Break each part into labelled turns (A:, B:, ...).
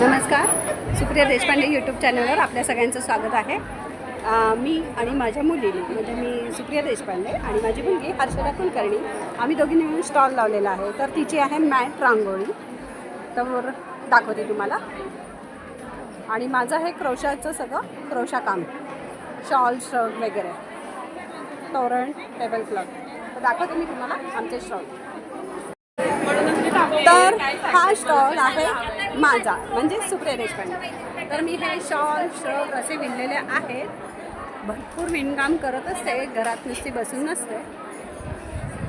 A: नमस्कार, सुप्रिया देशपांडे यूट्यूब चॅनलवर आपल्या सगळ्यांचं स्वागत आहे. मी आणि माझ्या मुलीने म्हणजे मी सुप्रिया देशपांडे आणि माझी मुलगी हर्षदा कुलकर्णी आम्ही दोघींनी मिळून स्टॉल लावलेला आहे. तर तिची आहे मॅट रांगोळी, तर दाखवते तुम्हाला. आणि माझं आहे क्रोशाचं सगळं क्रोशा काम, शॉल श्रग वगैरे, तोरण, टेबल क्लॉथ. तर दाखवते मी तुम्हाला आमचे स्टॉल. तर हा स्टॉल आहे माझा म्हणजे सुप्रिया देशपांडे. तर मी हे शॉल श्रग असे विणलेले आहेत. भरपूर विणकाम करत असते, घरात नुसती बसून नसते.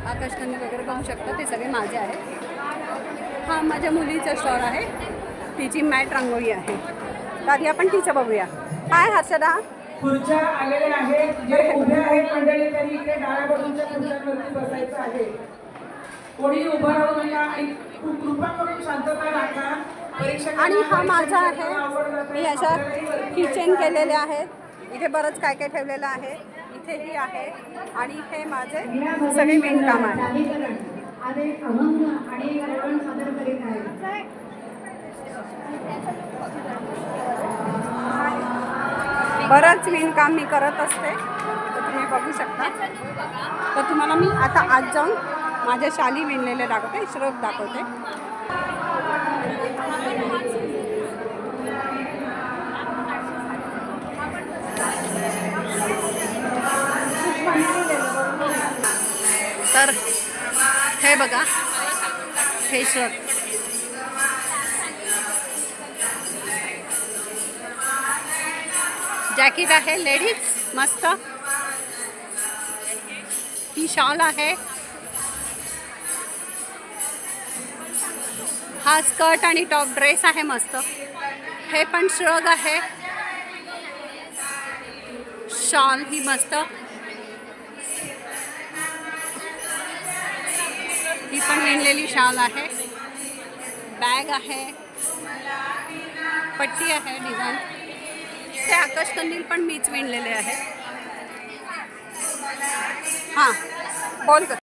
A: आकाशकंदी वगैरे बघू शकता, ते सगळे माझे आहेत. हा माझ्या मुलीचा स्टॉल आहे, तिची मॅट रांगोळी आहे. तर आधी आपण तिचं बघूया. काय हर्षदा?
B: खुर्च्या आलेल्या आहेत, जे उभे आहेत मंडळी त्यांनी इकडे डाव्या बाजूच्या खुर्च्यांवरती बसायचं आहे. कोणी उभं राहू नका आणि कृपा करून शांतता राखा.
A: आणि हा माझा आहे, मी अशा किचन केलेले आहेत. इथे बरंच काय काय ठेवलेलं आहे, इथेही आहे. आणि हे माझे सगळे विणकाम आहे. बरंच विणकाम मी करत असते, तर तुम्ही बघू शकता. तर तुम्हाला मी आता आज जाऊन माझ्या शाली विणलेले दाखवते, श्रग दाखवते. तर हे बघा, हे श्रग जॅकेट आहे लेडीज मस्त. ही शॉल आहे. हा स्कर्ट आणि टॉप ड्रेस आहे मस्त. हे पण श्रग आहे. शॉल ही मस्त. ही पण विणलेली शॉल आहे. बॅग आहे, पट्टी आहे डिझाईन. ते आकाशकंदील पण मीच विणलेले आहे. हां, बोल कर.